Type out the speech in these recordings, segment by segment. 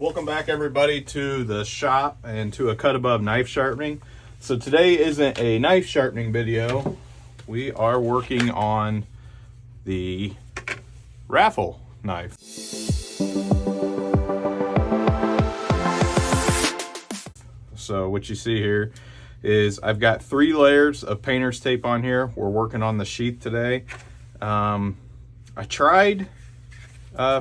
Welcome back, everybody, to the shop and to a cut above knife sharpening. So today isn't a knife sharpening video. We are working on the Raffle knife. So what you see here is I've got 3 layers of painter's tape on here. We're working on the sheath today. I tried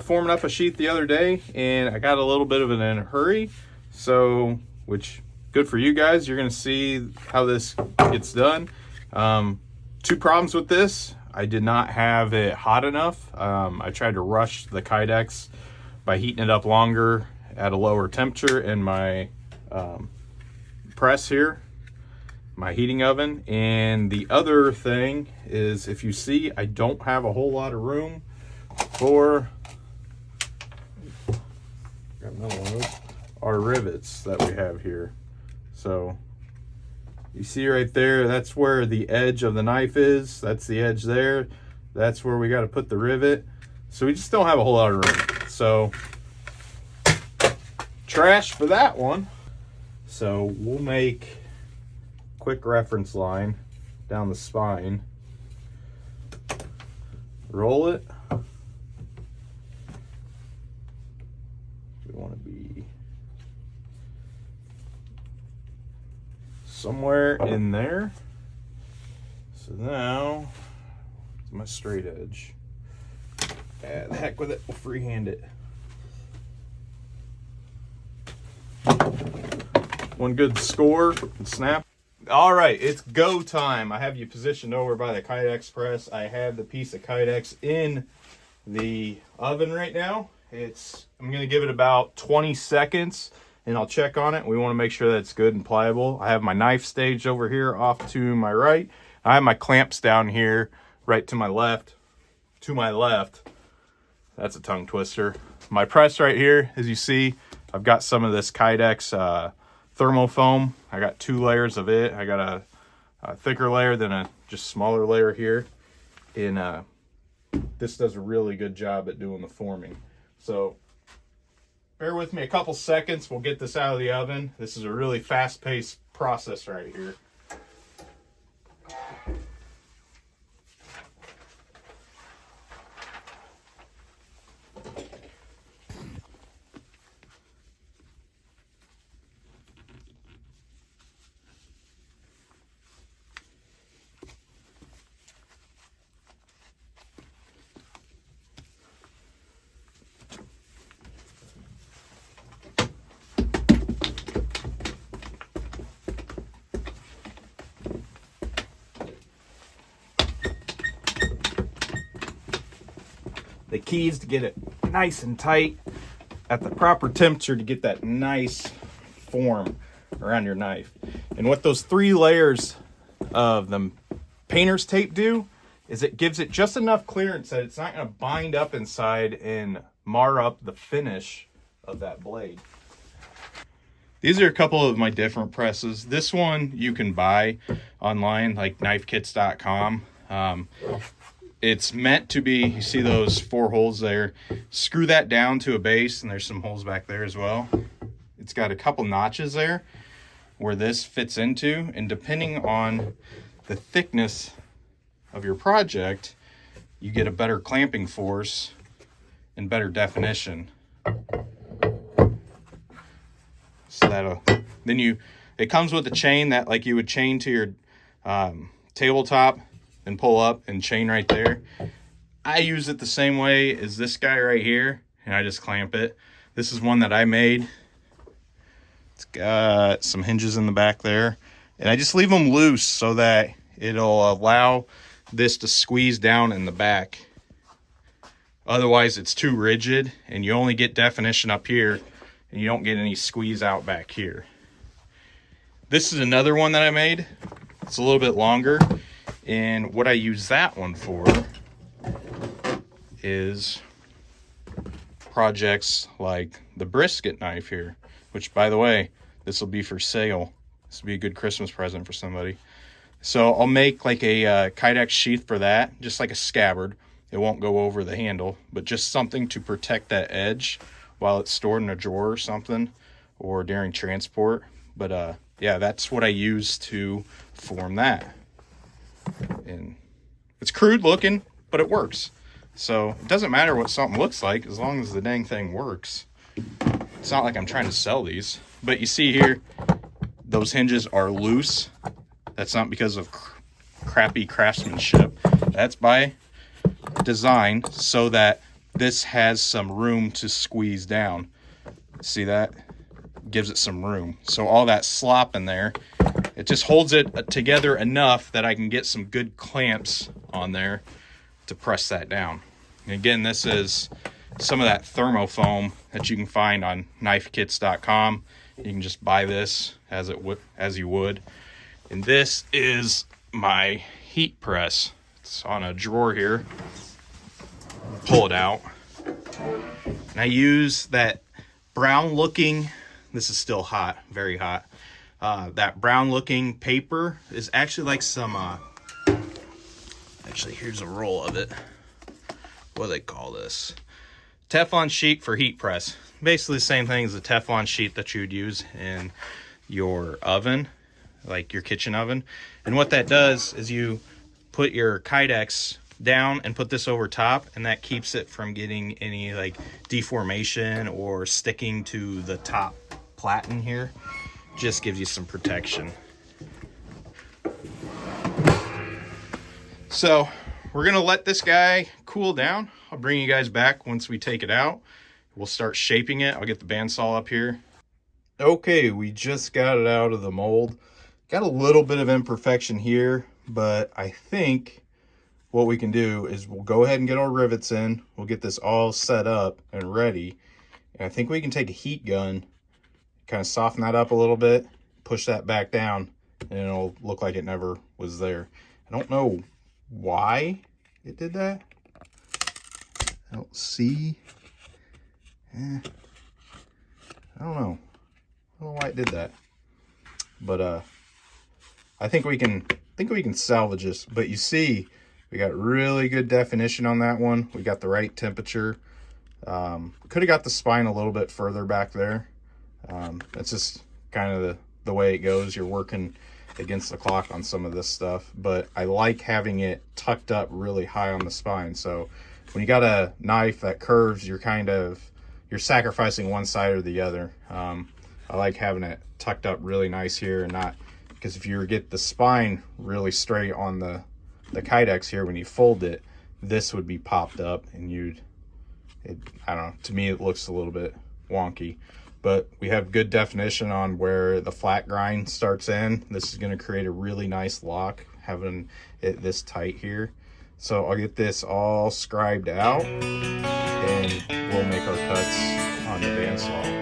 forming up a sheath the other day and I got a little bit of it in a hurry, so which good for you guys. You're gonna see how this gets done. 2 problems with this: I did not have it hot enough. I tried to rush the Kydex by heating it up longer at a lower temperature in my press here, my heating oven. And the other thing is, if you see, I don't have a whole lot of room for our rivets that we have here. So you see right there, that's where the edge of the knife is. That's the edge there. That's where we got to put the rivet. So we just don't have a whole lot of room. So trash for that one. So we'll make a quick reference line down the spine. Roll it. We want to be somewhere in there. So now it's my straight edge. Yeah, the heck with it, we'll freehand it. One good score and snap. All right, it's go time. I have you positioned over by the Kydex press. I have the piece of Kydex in the oven right now. I'm gonna give it about 20 seconds and I'll check on it. We want to make sure that it's good and pliable. I have my knife staged over here off to my right. I have my clamps down here right to my left. To my left. That's a tongue twister. My press right here, as you see, I've got some of this Kydex thermofoam. I got 2 layers of it. I got a thicker layer than a just smaller layer here. And this does a really good job at doing the forming. So bear with me a couple seconds. We'll get this out of the oven. This is a really fast-paced process right here. The key is to get it nice and tight at the proper temperature to get that nice form around your knife. And what those 3 layers of the painter's tape do is it gives it just enough clearance that it's not going to bind up inside and mar up the finish of that blade. These are a couple of my different presses. This one you can buy online, like knifekits.com. It's meant to be, you see those 4 holes there, screw that down to a base, and there's some holes back there as well. It's got a couple notches there where this fits into, and depending on the thickness of your project, you get a better clamping force and better definition. So it comes with a chain that, like you would chain to your tabletop, and pull up and chain right there. I use it the same way as this guy right here, and I just clamp it. This is one that I made. It's got some hinges in the back there, and I just leave them loose so that it'll allow this to squeeze down in the back. Otherwise it's too rigid and you only get definition up here and you don't get any squeeze out back here. This is another one that I made. It's a little bit longer. And what I use that one for is projects like the brisket knife here, which, by the way, this will be for sale. This will be a good Christmas present for somebody. So I'll make like a Kydex sheath for that, just like a scabbard. It won't go over the handle, but just something to protect that edge while it's stored in a drawer or something, or during transport. But yeah, that's what I use to form that. And it's crude looking, but it works. So it doesn't matter what something looks like as long as the dang thing works. It's not like I'm trying to sell these. But you see here, those hinges are loose. That's not because of crappy craftsmanship. That's by design so that this has some room to squeeze down. See that? Gives it some room. So all that slop in there, it just holds it together enough that I can get some good clamps on there to press that down. And again, this is some of that thermofoam that you can find on knifekits.com. You can just buy this as you would. And this is my heat press. It's on a drawer here. Pull it out. And I use that brown looking, this is still hot, very hot. That brown looking paper is actually like some, actually here's a roll of it. What do they call this? Teflon sheet for heat press. Basically the same thing as the Teflon sheet that you'd use in your oven, like your kitchen oven. And what that does is you put your Kydex down and put this over top, and that keeps it from getting any like deformation or sticking to the top platen here. Just gives you some protection. So we're gonna let this guy cool down. I'll bring you guys back once we take it out. We'll start shaping it. I'll get the bandsaw up here. Okay, we just got it out of the mold. Got a little bit of imperfection here, but I think what we can do is we'll go ahead and get our rivets in. We'll get this all set up and ready. And I think we can take a heat gun, kind of soften that up a little bit, push that back down, and it'll look like it never was there. I don't know why it did that. I don't see. I don't know. I don't know why it did that. But I think we can salvage this. But you see, we got really good definition on that one. We got the right temperature. Could have got the spine a little bit further back there. That's just kind of the way it goes. You're working against the clock on some of this stuff. But I like having it tucked up really high on the spine. So when you got a knife that curves, you're sacrificing one side or the other. I like having it tucked up really nice here, and not, because if you get the spine really straight on the Kydex here, when you fold it, this would be popped up, and I don't know, to me it looks a little bit wonky. But we have good definition on where the flat grind starts in. This is going to create a really nice lock, having it this tight here. So I'll get this all scribed out, and we'll make our cuts on the bandsaw.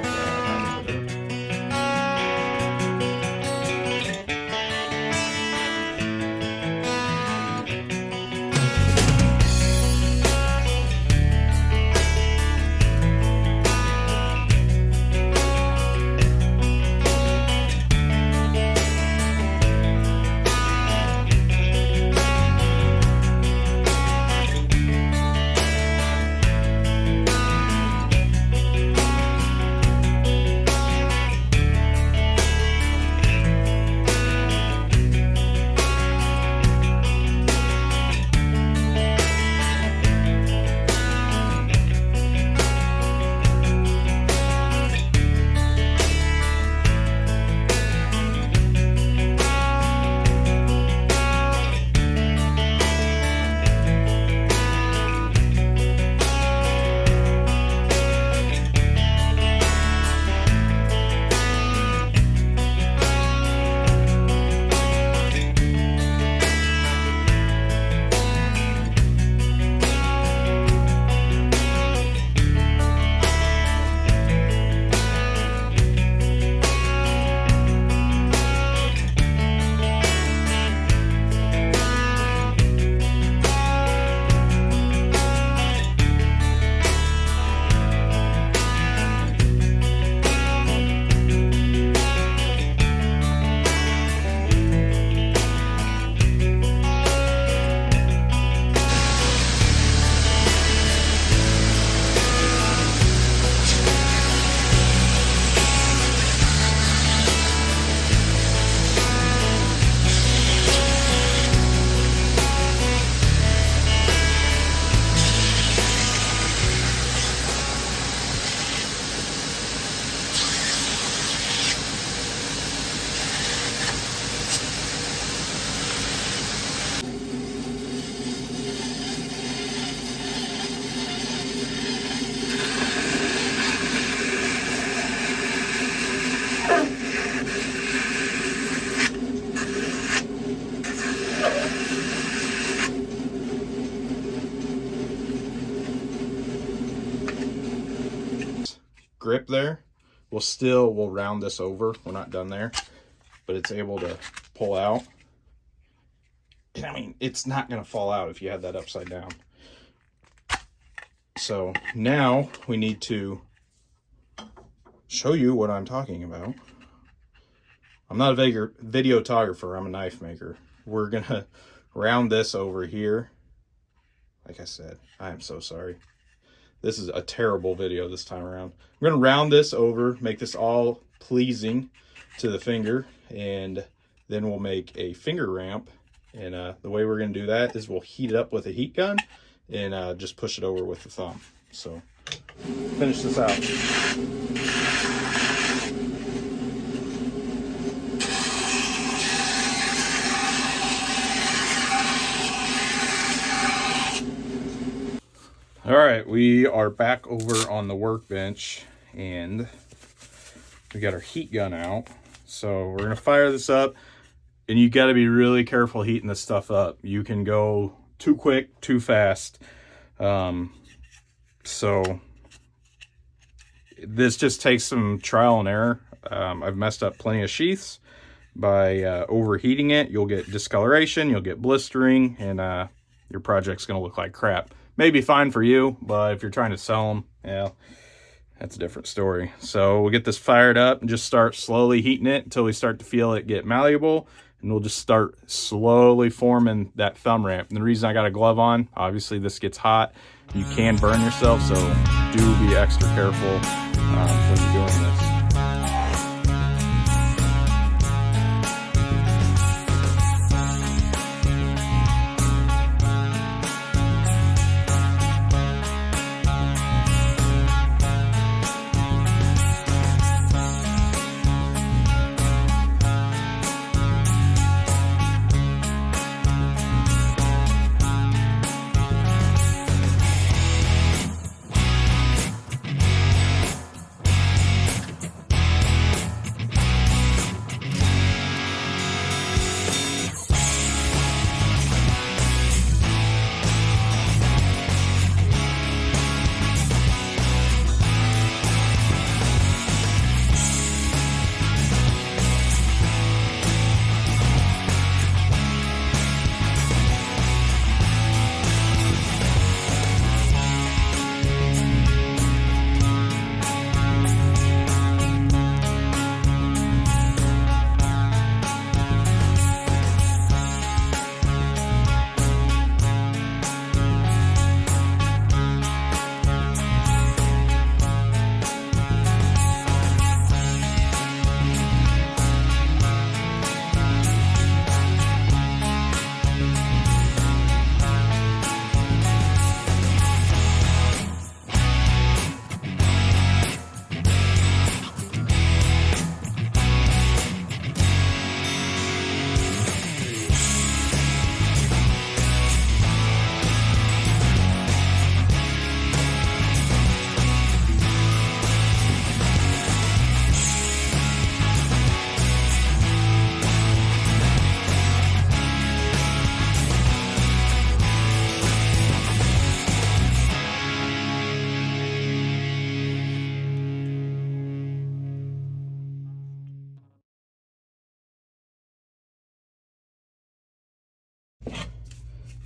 grip there, we'll round this over. We're not done there, but it's able to pull out. And I mean, it's not going to fall out if you have that upside down. So now we need to show you what I'm talking about. I'm not a videographer, I'm a knife maker. We're going to round this over here. Like I said, I am so sorry. This is a terrible video this time around. I'm going to round this over, make this all pleasing to the finger, and then we'll make a finger ramp. And the way we're going to do that is we'll heat it up with a heat gun and just push it over with the thumb. So finish this out. All right, we are back over on the workbench and we got our heat gun out. So we're gonna fire this up, and you gotta be really careful heating this stuff up. You can go too quick, too fast. So this just takes some trial and error. I've messed up plenty of sheaths by overheating it. You'll get discoloration, you'll get blistering, and your project's gonna look like crap. May be fine for you, but if you're trying to sell them, yeah, that's a different story. So we'll get this fired up and just start slowly heating it until we start to feel it get malleable, and we'll just start slowly forming that thumb ramp. And the reason I got a glove on, obviously this gets hot. You can burn yourself, so do be extra careful when you're doing this.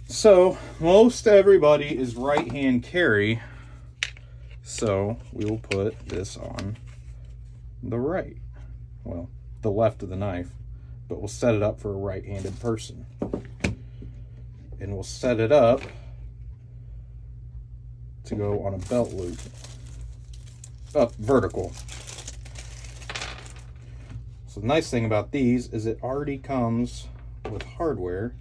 So most everybody is right-hand carry, so we will put this on the right, well, the left of the knife, but we'll set it up for a right-handed person. And we'll set it up to go on a belt loop, up vertical. So the nice thing about these is it already comes with hardware.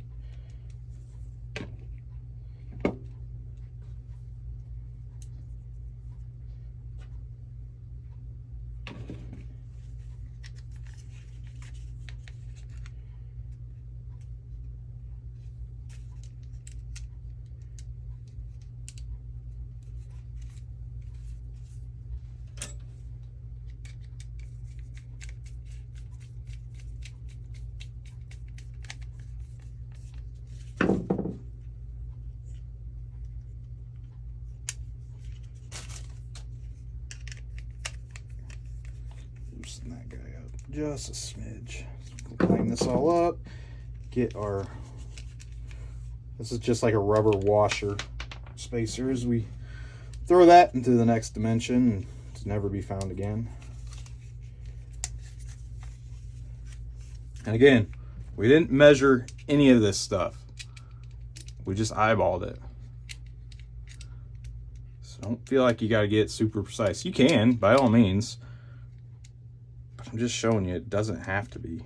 loosen that guy up just a smidge. Line this all up. Get our, this is just like a rubber washer spacer as we throw that into the next dimension to never be found again. And again, we didn't measure any of this stuff. We just eyeballed it. So don't feel like you got to get super precise. You can, by all means. But I'm just showing you it doesn't have to be.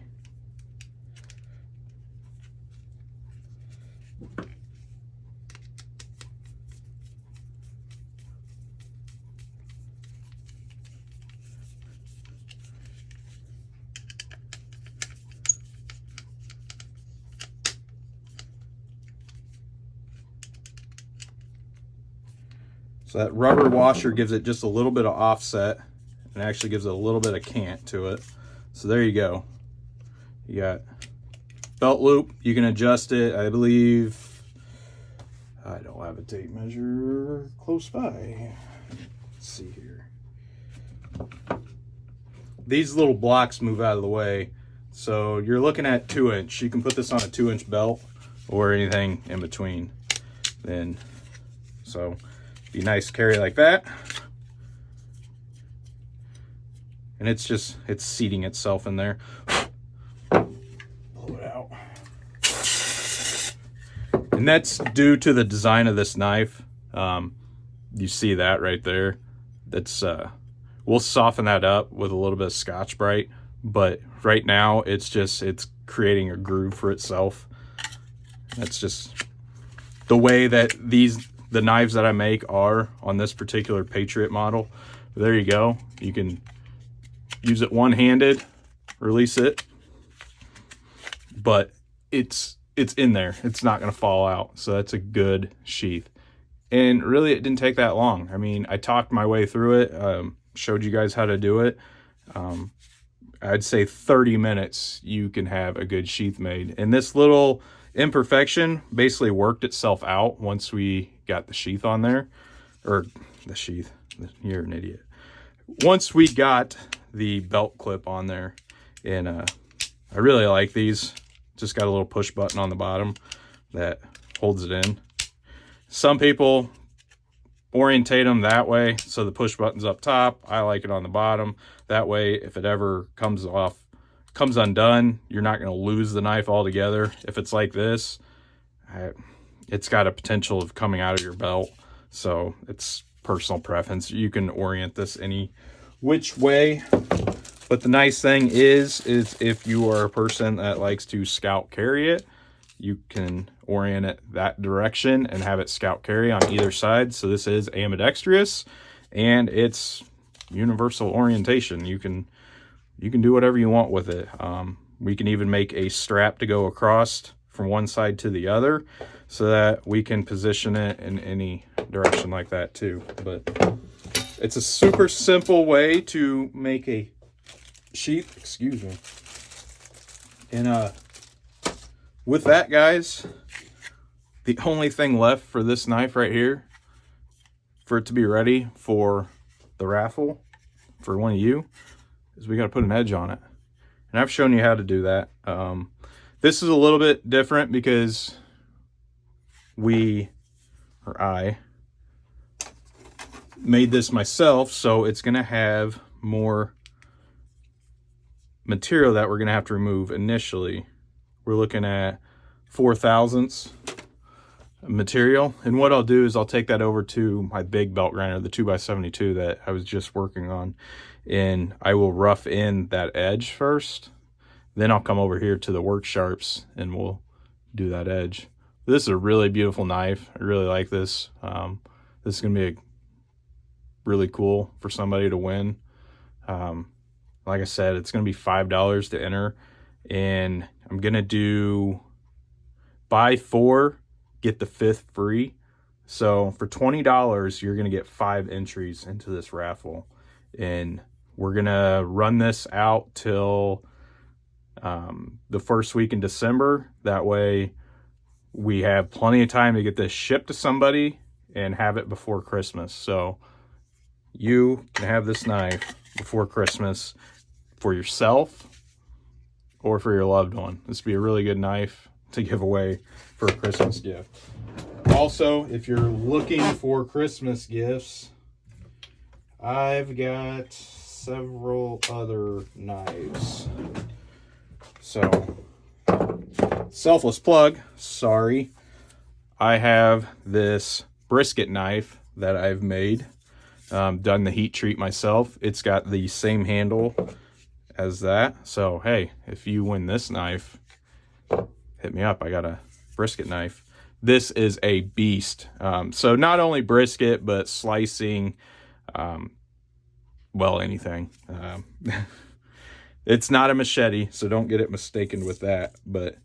So that rubber washer gives it just a little bit of offset and actually gives it a little bit of cant to it. So there you go. You got belt loop. You can adjust it. I believe, I don't have a tape measure close by. Let's see here. These little blocks move out of the way. So you're looking at 2-inch. You can put this on a 2-inch belt or anything in between. Then, so be nice to carry like that. And it's just, it's seating itself in there. Pull it out. And that's due to the design of this knife. You see that right there. That's, we'll soften that up with a little bit of Scotch-Brite, but right now it's just, it's creating a groove for itself. That's just the way that the knives that I make are on this particular Patriot model. There you go. You can use it one-handed, release it, but it's in there. It's not going to fall out. So that's a good sheath. And really, it didn't take that long. I mean, I talked my way through it, showed you guys how to do it. I'd say 30 minutes, you can have a good sheath made. And this little imperfection basically worked itself out once we got the sheath on there. Or the sheath. You're an idiot. Once we got the belt clip on there. And I really like these. Just got a little push button on the bottom that holds it in. Some people orientate them that way, so the push button's up top. I like it on the bottom. That way, if it ever comes undone, you're not going to lose the knife altogether. If it's like this, it's got a potential of coming out of your belt. So it's personal preference. You can orient this any which way. But the nice thing is if you are a person that likes to scout carry it, you can orient it that direction and have it scout carry on either side. So this is ambidextrous and it's universal orientation. You can do whatever you want with it. We can even make a strap to go across from one side to the other so that we can position it in any direction like that too. But it's a super simple way to make a sheath, excuse me. And with that, guys, the only thing left for this knife right here, for it to be ready for the raffle for one of you, is we got to put an edge on it. And I've shown you how to do that. This is a little bit different because I made this myself, so it's going to have more material that we're going to have to remove initially. We're looking at 4/1000 material. And what I'll do is I'll take that over to my big belt grinder, the 2x72 that I was just working on. And I will rough in that edge first. Then I'll come over here to the work sharps and we'll do that edge. This is a really beautiful knife. I really like this. This is going to be really cool for somebody to win. Like I said, it's going to be $5 to enter. And I'm going to do buy 4, get the 5th free. So for $20, you're going to get 5 entries into this raffle. And we're going to run this out till the first week in December. That way we have plenty of time to get this shipped to somebody and have it before Christmas. So you can have this knife before Christmas for yourself or for your loved one. This would be a really good knife to give away for a Christmas gift. Also, if you're looking for Christmas gifts, I've got several other knives. So, selfless plug, sorry. I have this brisket knife that I've made. Done the heat treat myself. It's got the same handle as that. So, hey, if you win this knife, hit me up. I got a brisket knife. This is a beast. So not only brisket, but slicing, well, anything. It's not a machete, so don't get it mistaken with that. But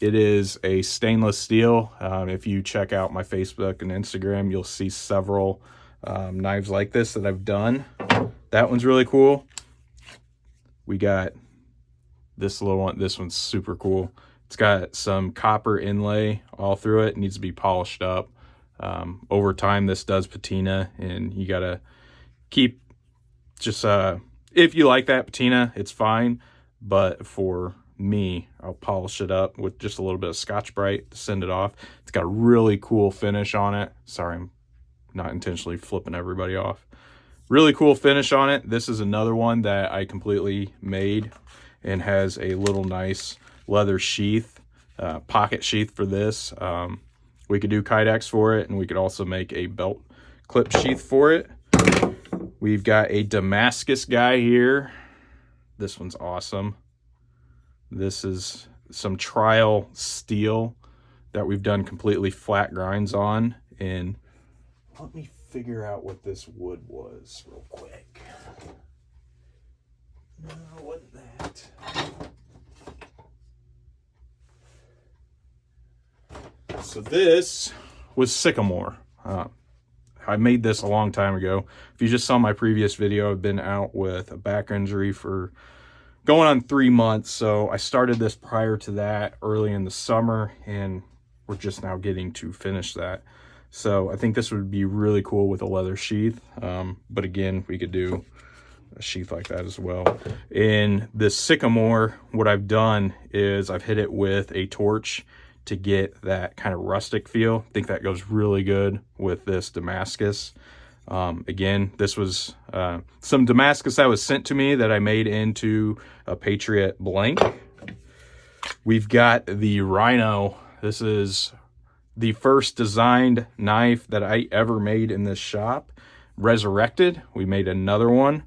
it is a stainless steel. If you check out my Facebook and Instagram, you'll see several knives like this that I've done. That one's really cool. We got this little one. This one's super cool. It's got some copper inlay all through it. It needs to be polished up. Over time, this does patina, and you gotta keep just if you like that patina, it's fine. But for me, I'll polish it up with just a little bit of Scotch-Brite to send it off. It's got a really cool finish on it. Sorry, I'm not intentionally flipping everybody off. Really cool finish on it. This is another one that I completely made and has a little nice leather sheath, pocket sheath for this. We could do Kydex for it, and we could also make a belt clip sheath for it. We've got a Damascus guy here. This one's awesome. This is some trial steel that we've done completely flat grinds on. And let me figure out what this wood was real quick. No, it wasn't that. So this was sycamore. I made this a long time ago. If you just saw my previous video, I've been out with a back injury for going on 3 months. So I started this prior to that early in the summer, and we're just now getting to finish that. So I think this would be really cool with a leather sheath. But again, we could do a sheath like that as well. In this sycamore, what I've done is I've hit it with a torch to get that kind of rustic feel. I think that goes really good with this Damascus. Again, this was some Damascus that was sent to me that I made into a Patriot blank. We've got the Rhino. This is the first designed knife that I ever made in this shop. Resurrected. We made another one.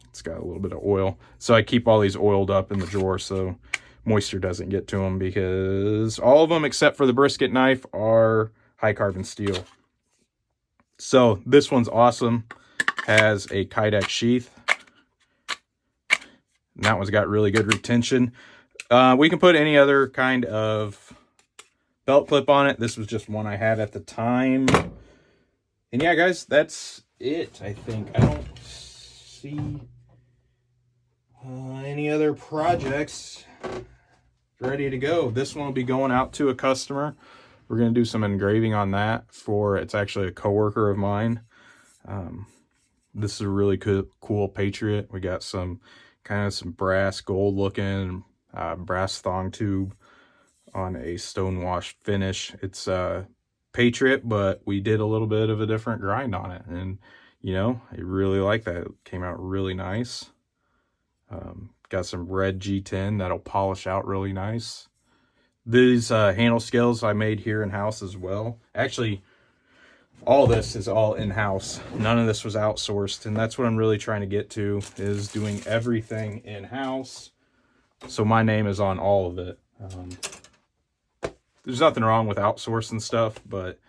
It's got a little bit of oil. So I keep all these oiled up in the drawer so moisture doesn't get to them, because all of them except for the brisket knife are high carbon steel. So this one's awesome. Has a Kydex sheath. And that one's got really good retention. We can put any other kind of belt clip on it. This was just one I had at the time. And yeah, guys, that's it, I think. I don't see any other projects ready to go. This one will be going out to a customer. We're going to do some engraving on that for, it's actually a coworker of mine. This is a really cool Patriot. We got some kind of some brass gold looking brass thong tube on a stone wash finish. It's Patriot, but we did a little bit of a different grind on it, and you know, I really like that. It came out really nice. Got some red G10 that'll polish out really nice. These handle scales I made here in-house as well. Actually, all this is all in-house. None of this was outsourced, and that's what I'm really trying to get to, is doing everything in-house. So my name is on all of it. There's nothing wrong with outsourcing stuff, but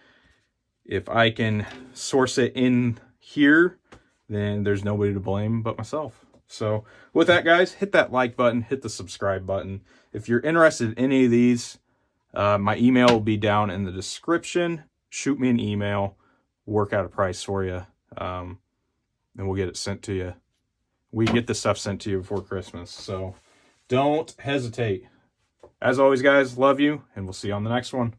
if I can source it in here, then there's nobody to blame but myself. So with that, guys, hit that like button, hit the subscribe button. If you're interested in any of these, my email will be down in the description. Shoot me an email, work out a price for you, and we'll get it sent to you. We get the stuff sent to you before Christmas, so don't hesitate. As always, guys, love you, and we'll see you on the next one.